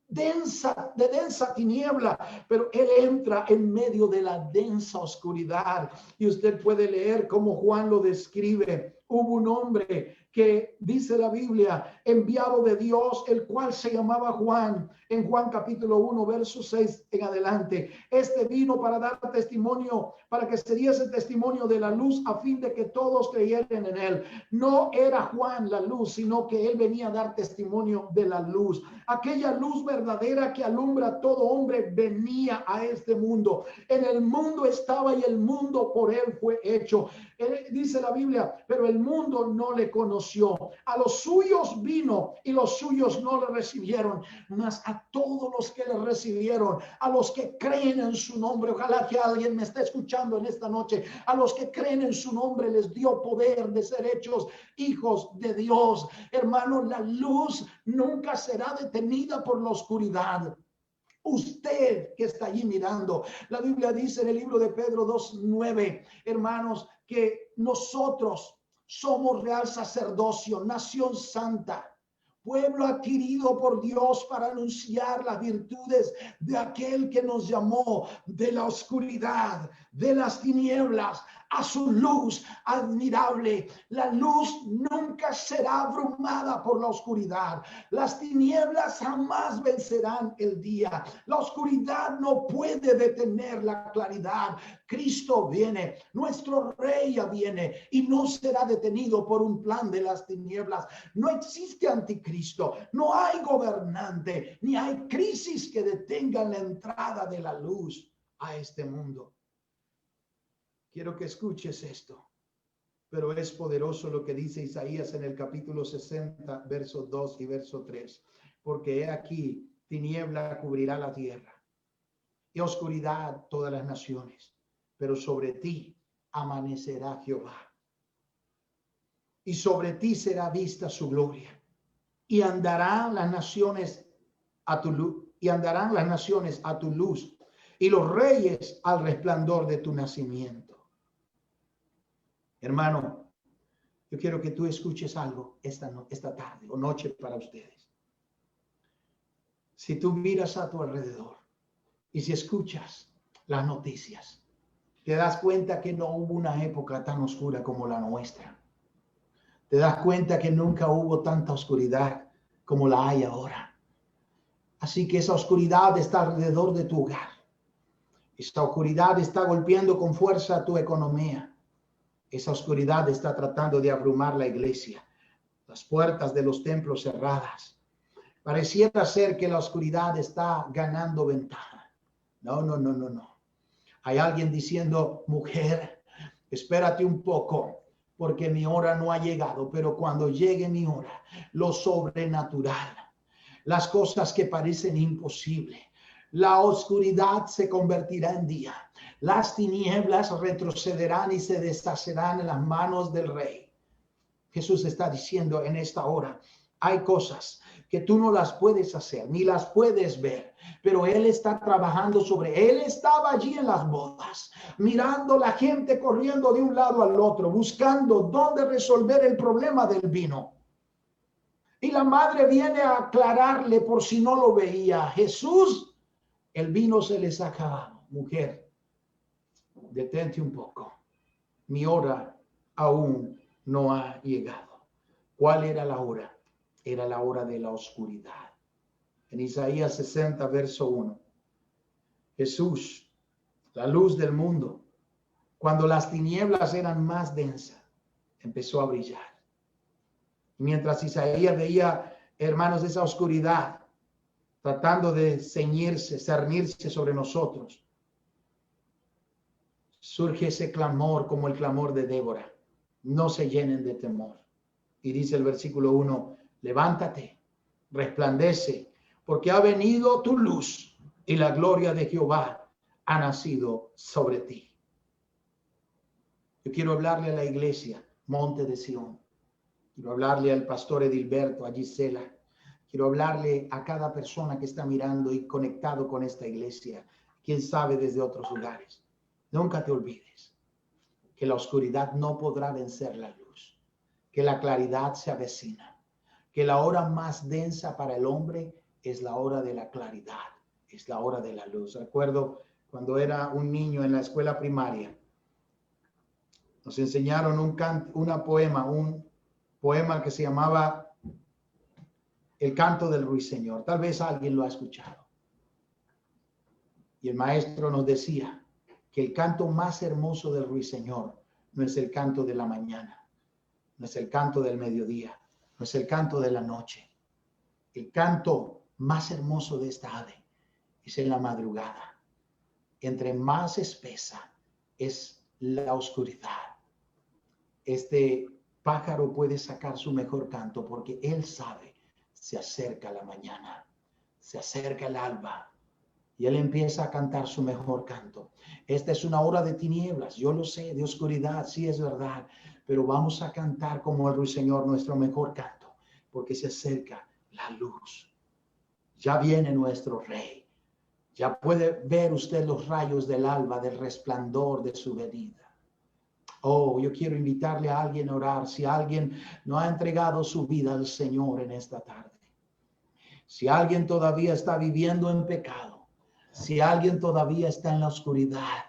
densa tiniebla, pero él entra en medio de la densa oscuridad. Y usted puede leer cómo Juan lo describe. Hubo un hombre que, dice la Biblia, enviado de Dios, el cual se llamaba Juan, en Juan capítulo 1, verso 6 en adelante. Este vino para dar testimonio, para que se diese testimonio de la luz, a fin de que todos creyeran en él. No era Juan la luz, sino que él venía a dar testimonio de la luz. Aquella luz verdadera que alumbra a todo hombre venía a este mundo. En el mundo estaba y el mundo por él fue hecho. Dice la Biblia, pero el mundo no le conoció. A los suyos vino y los suyos no le recibieron, mas a todos los que le recibieron, a los que creen en su nombre, ojalá que alguien me esté escuchando en esta noche, a los que creen en su nombre les dio poder de ser hechos hijos de Dios. Hermano, la luz nunca será detenida por la oscuridad. Usted que está allí mirando, la Biblia dice en el libro de Pedro 2:9, hermanos, que nosotros somos real sacerdocio, nación santa, pueblo adquirido por Dios para anunciar las virtudes de aquel que nos llamó de la oscuridad, de las tinieblas, a su luz admirable. La luz nunca será abrumada por la oscuridad. Las tinieblas jamás vencerán el día. La oscuridad no puede detener la claridad. Cristo viene, nuestro Rey ya viene y no será detenido por un plan de las tinieblas. No existe anticristo, no hay gobernante, ni hay crisis que detengan la entrada de la luz a este mundo. Quiero que escuches esto, pero es poderoso lo que dice Isaías en el capítulo 60, verso 2 y verso 3. Porque he aquí, tiniebla cubrirá la tierra y oscuridad todas las naciones, pero sobre ti amanecerá Jehová. Y sobre ti será vista su gloria. Y andarán las naciones a tu luz, y andarán las naciones a tu luz, y los reyes al resplandor de tu nacimiento. Hermano, yo quiero que tú escuches algo esta tarde o noche para ustedes. Si tú miras a tu alrededor y si escuchas las noticias, te das cuenta que no hubo una época tan oscura como la nuestra. Te das cuenta que nunca hubo tanta oscuridad como la hay ahora. Así que esa oscuridad está alrededor de tu hogar. Esta oscuridad está golpeando con fuerza tu economía. Esa oscuridad está tratando de abrumar la iglesia. las puertas de los templos cerradas. Pareciera ser que la oscuridad está ganando ventaja. No, no, no, no, no. Hay alguien diciendo, mujer, espérate un poco, porque mi hora no ha llegado, pero cuando llegue mi hora, lo sobrenatural, las cosas que parecen imposibles, la oscuridad se convertirá en día. Las tinieblas retrocederán y se deshacerán en las manos del Rey. Jesús está diciendo en esta hora, hay cosas que tú no las puedes hacer, ni las puedes ver, pero Él está trabajando sobre. Él estaba allí en las bodas, mirando la gente corriendo de un lado al otro, buscando dónde resolver el problema del vino. Y la madre viene a aclararle por si no lo veía. Jesús, el vino se les ha acabado. Mujer, detente un poco. Mi hora aún no ha llegado. ¿Cuál era la hora? Era la hora de la oscuridad. En Isaías 60, verso 1. Jesús, la luz del mundo, cuando las tinieblas eran más densas, empezó a brillar. Mientras Isaías veía, hermanos, esa oscuridad tratando de ceñirse, cernirse sobre nosotros, surge ese clamor como el clamor de Débora. No se llenen de temor. Y dice el versículo 1, levántate, resplandece, porque ha venido tu luz y la gloria de Jehová ha nacido sobre ti. Yo quiero hablarle a la iglesia, Monte de Sión. Quiero hablarle al pastor Edilberto, a Gisela. Quiero hablarle a cada persona que está mirando y conectado con esta iglesia. Quién sabe desde otros lugares. Nunca te olvides que la oscuridad no podrá vencer la luz, que la claridad se avecina, que la hora más densa para el hombre es la hora de la claridad, es la hora de la luz. Recuerdo cuando era un niño en la escuela primaria, nos enseñaron un poema que se llamaba El canto del ruiseñor. Tal vez alguien lo ha escuchado. Y el maestro nos decía que el canto más hermoso del ruiseñor no es el canto de la mañana, no es el canto del mediodía, no es el canto de la noche. El canto más hermoso de esta ave es en la madrugada. Entre más espesa es la oscuridad, este pájaro puede sacar su mejor canto porque él sabe, se acerca la mañana, se acerca el alba y él empieza a cantar su mejor canto. Esta es una hora de tinieblas, yo lo sé, de oscuridad, sí es verdad, pero vamos a cantar como el ruiseñor nuestro mejor canto porque se acerca la luz. Ya viene nuestro Rey. Ya puede ver usted los rayos del alba, del resplandor de su venida. Oh, yo quiero invitarle a alguien a orar. Si alguien no ha entregado su vida al Señor en esta tarde. Si alguien todavía está viviendo en pecado. Si alguien todavía está en la oscuridad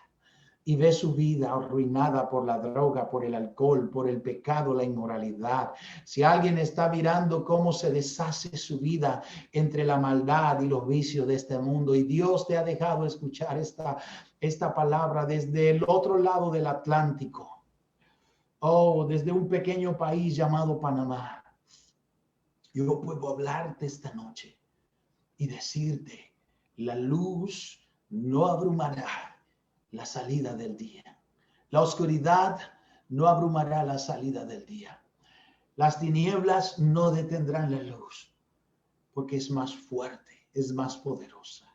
y ve su vida arruinada por la droga, por el alcohol, por el pecado, la inmoralidad. Si alguien está mirando cómo se deshace su vida entre la maldad y los vicios de este mundo y Dios te ha dejado escuchar esta palabra desde el otro lado del Atlántico. Oh, desde un pequeño país llamado Panamá. Yo puedo hablarte esta noche y decirte, la luz no abrumará la salida del día. La oscuridad no abrumará la salida del día. Las tinieblas no detendrán la luz, porque es más fuerte, es más poderosa.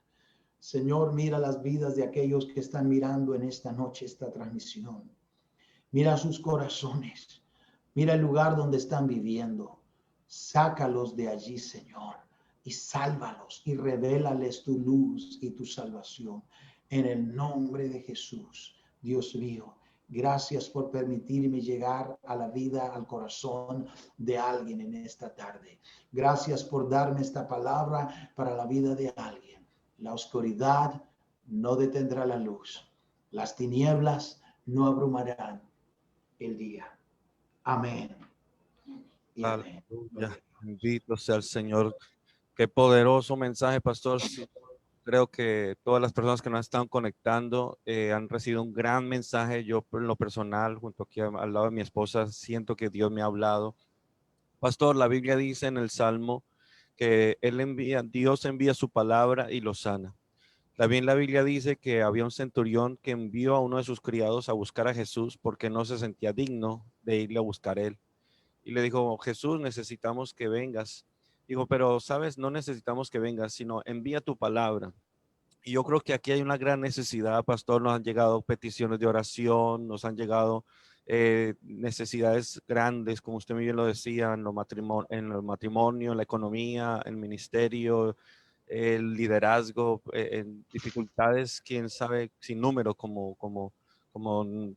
Señor, mira las vidas de aquellos que están mirando en esta noche esta transmisión. Mira sus corazones. Mira el lugar donde están viviendo. Sácalos de allí, Señor, y sálvalos y revélales tu luz y tu salvación. En el nombre de Jesús, Dios mío, gracias por permitirme llegar a la vida, al corazón de alguien en esta tarde. Gracias por darme esta palabra para la vida de alguien. La oscuridad no detendrá la luz. Las tinieblas no abrumarán el día. Amén. Y amén. Aleluya. Bendito sea el Señor. Qué poderoso mensaje, pastor. Sí, creo que todas las personas que nos están conectando han recibido un gran mensaje. Yo, en lo personal, junto aquí al lado de mi esposa, siento que Dios me ha hablado Pastor, la Biblia dice en el Salmo que Dios envía su palabra y lo sana. También la Biblia dice que había un centurión que envió a uno de sus criados a buscar a Jesús porque no se sentía digno de irle a buscar él. Y le dijo, Jesús, necesitamos que vengas. Dijo, pero sabes, no necesitamos que vengas, sino envía tu palabra. Y yo creo que aquí hay una gran necesidad, pastor. Nos han llegado peticiones de oración, nos han llegado necesidades grandes, como usted muy bien lo decía, en el matrimonio, en la economía, en el ministerio, el liderazgo, en dificultades, quién sabe, sin número,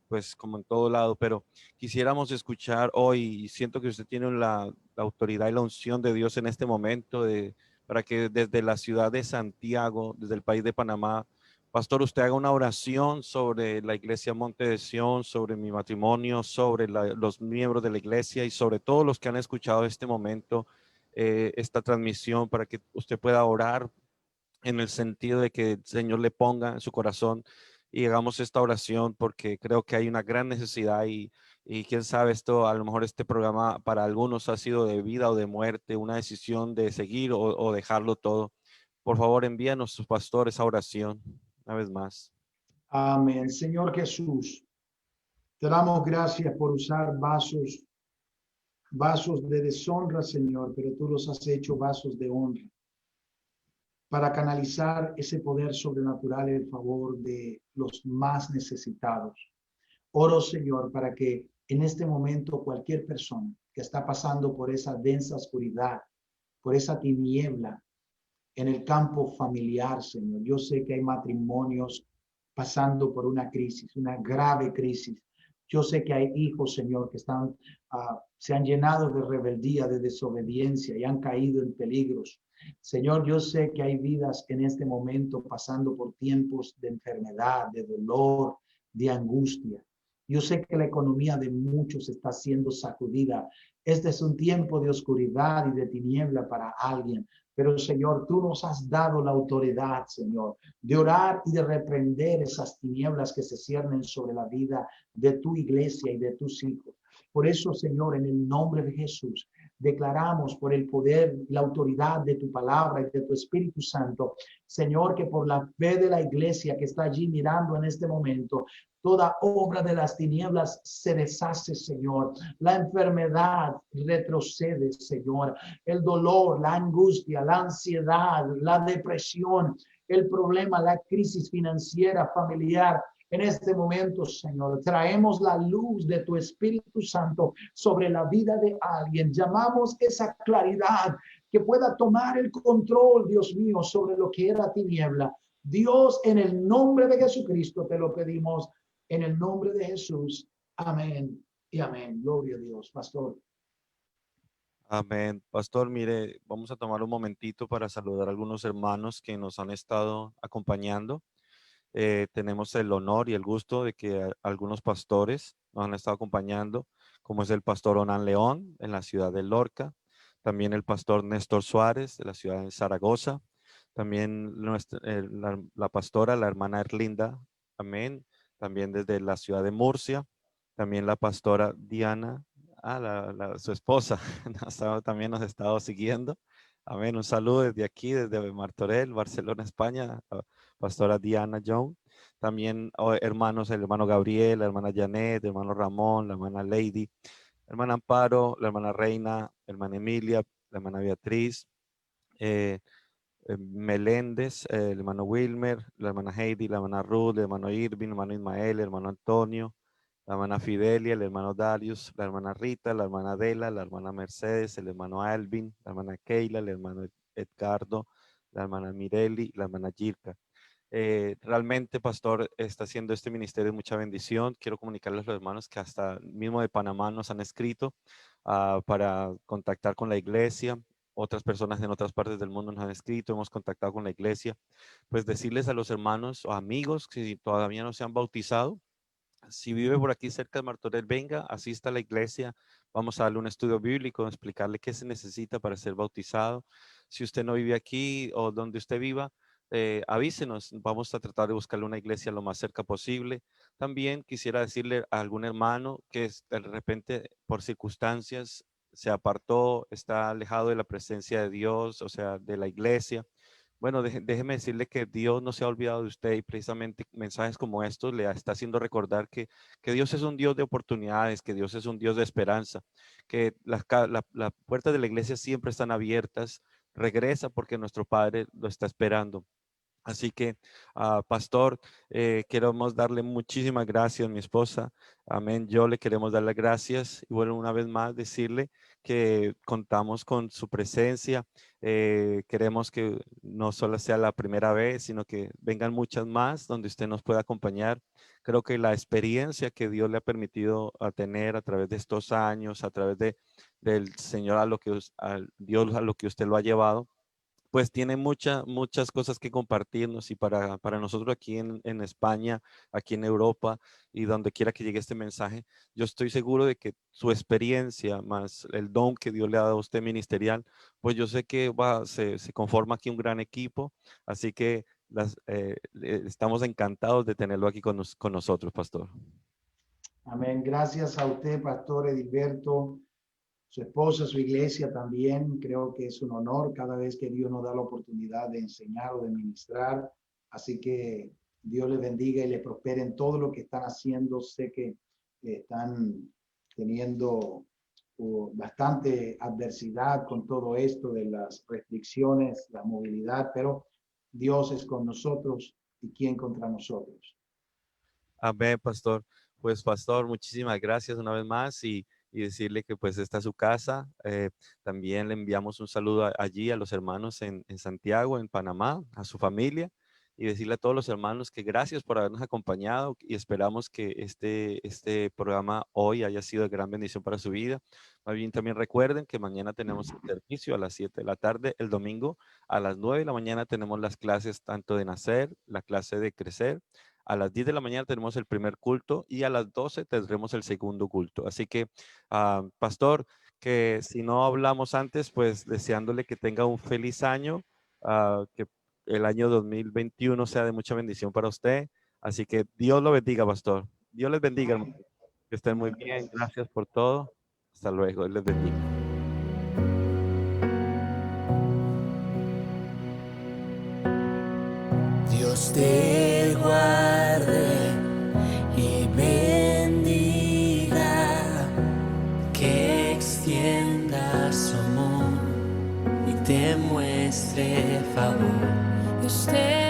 pues, como en todo lado. Pero quisiéramos escuchar hoy, y siento que usted tiene la autoridad y la unción de Dios en este momento para que desde la ciudad de Santiago, desde el país de Panamá, pastor, usted haga una oración sobre la iglesia Monte de Sion, sobre mi matrimonio, sobre los miembros de la iglesia y sobre todos los que han escuchado este momento, esta transmisión, para que usted pueda orar en el sentido de que el Señor le ponga en su corazón y hagamos esta oración porque creo que hay una gran necesidad y quién sabe esto, a lo mejor este programa para algunos ha sido de vida o de muerte, una decisión de seguir o dejarlo todo. Por favor, envíanos sus pastores a oración una vez más. Amén. Señor Jesús, te damos gracias por usar vasos de deshonra, Señor, pero tú los has hecho vasos de honra para canalizar ese poder sobrenatural en favor de los más necesitados. Oro, Señor, para que en este momento cualquier persona que está pasando por esa densa oscuridad, por esa tiniebla en el campo familiar, Señor. Yo sé que hay matrimonios pasando por una crisis, una grave crisis. Yo sé que hay hijos, Señor, que se han llenado de rebeldía, de desobediencia y han caído en peligros. Señor, yo sé que hay vidas en este momento pasando por tiempos de enfermedad, de dolor, de angustia. Yo sé que la economía de muchos está siendo sacudida. Este es un tiempo de oscuridad y de tiniebla para alguien. Pero Señor, tú nos has dado la autoridad, Señor, de orar y de reprender esas tinieblas que se ciernen sobre la vida de tu iglesia y de tus hijos. Por eso, Señor, en el nombre de Jesús, declaramos por el poder y la autoridad de tu palabra y de tu Espíritu Santo, Señor, que por la fe de la iglesia que está allí mirando en este momento, toda obra de las tinieblas se deshace, Señor. La enfermedad retrocede, Señor. El dolor, la angustia, la ansiedad, la depresión, el problema, la crisis financiera, familiar. En este momento, Señor, traemos la luz de tu Espíritu Santo sobre la vida de alguien. Llamamos esa claridad que pueda tomar el control, Dios mío, sobre lo que era tiniebla. Dios, en el nombre de Jesucristo te lo pedimos, en el nombre de Jesús. Amén y amén. Gloria a Dios, pastor. Amén. Pastor, mire, vamos a tomar un momentito para saludar a algunos hermanos que nos han estado acompañando. Tenemos el honor y el gusto de que algunos pastores nos han estado acompañando, como es el pastor Onan León en la ciudad de Lorca, también el pastor Néstor Suárez de la ciudad de Zaragoza, también la pastora, la hermana Erlinda, amén, también desde la ciudad de Murcia, también la pastora Diana, su esposa, también nos ha estado siguiendo. Amén. Un saludo desde aquí, desde Martorell, Barcelona, España, pastora Diana Young, también hermanos, el hermano Gabriel, la hermana Janet, el hermano Ramón, la hermana Lady, la hermana Amparo, la hermana Reina, la hermana Emilia, la hermana Beatriz, eh, Meléndez, el hermano Wilmer, la hermana Heidi, la hermana Ruth, el hermano Irving, el hermano Ismael, el hermano Antonio, la hermana Fidelia, el hermano Darius, la hermana Rita, la hermana Adela, la hermana Mercedes, el hermano Alvin, la hermana Keila, el hermano Edgardo, la hermana Mireli, la hermana Girka. Realmente, pastor, está haciendo este ministerio de mucha bendición. Quiero comunicarles a los hermanos que hasta mismo de Panamá nos han escrito para contactar con la iglesia. Otras personas en otras partes del mundo nos han escrito, hemos contactado con la iglesia. Pues decirles a los hermanos o amigos que si todavía no se han bautizado, si vive por aquí cerca de Martorell, venga, asista a la iglesia. Vamos a darle un estudio bíblico, explicarle qué se necesita para ser bautizado. Si usted no vive aquí o donde usted viva, avísenos. Vamos a tratar de buscarle una iglesia lo más cerca posible. También quisiera decirle a algún hermano que de repente por circunstancias se apartó, está alejado de la presencia de Dios, o sea, de la iglesia. Bueno, déjeme decirle que Dios no se ha olvidado de usted y precisamente mensajes como estos le está haciendo recordar que Dios es un Dios de oportunidades, que Dios es un Dios de esperanza, que las puertas de la iglesia siempre están abiertas. Regresa porque nuestro Padre lo está esperando. Así que, pastor, queremos darle muchísimas gracias a mi esposa. Amén. Yo le queremos dar las gracias y bueno, una vez más decirle que contamos con su presencia. Queremos que no solo sea la primera vez, sino que vengan muchas más donde usted nos pueda acompañar. Creo que la experiencia que Dios le ha permitido a tener a través de estos años, a través del Señor a lo que Dios a lo que usted lo ha llevado pues tiene muchas cosas que compartirnos y para nosotros aquí en España, aquí en Europa y donde quiera que llegue este mensaje, yo estoy seguro de que su experiencia más el don que Dios le ha dado a usted ministerial, pues yo sé que se conforma aquí un gran equipo, así que estamos encantados de tenerlo aquí con nosotros, pastor. Amén. Gracias a usted, Pastor Edilberto, su esposa, su iglesia también. Creo que es un honor cada vez que Dios nos da la oportunidad de enseñar o de ministrar. Así que Dios les bendiga y les prospere en todo lo que están haciendo. Sé que están teniendo bastante adversidad con todo esto de las restricciones, la movilidad, pero Dios es con nosotros y quién contra nosotros. Amén, pastor. Pues, pastor, muchísimas gracias una vez más y decirle que pues esta es su casa. También le enviamos un saludo allí a los hermanos en Santiago, en Panamá, a su familia y decirle a todos los hermanos que gracias por habernos acompañado y esperamos que este programa hoy haya sido de gran bendición para su vida. Más bien también recuerden que mañana tenemos el servicio a las 7 de la tarde, el domingo a las 9 de la mañana tenemos las clases tanto de nacer, la clase de crecer. A las 10 de la mañana tenemos el primer culto y a las 12 tendremos el segundo culto. Así que, pastor, que si no hablamos antes, pues deseándole que tenga un feliz año, que el año 2021 sea de mucha bendición para usted. Así que Dios lo bendiga, pastor. Dios les bendiga, hermano. Que estén muy bien. Gracias. Gracias por todo. Hasta luego. Dios les bendiga. Dios te guarde y bendiga, que extienda su amor y te muestre favor. Dios te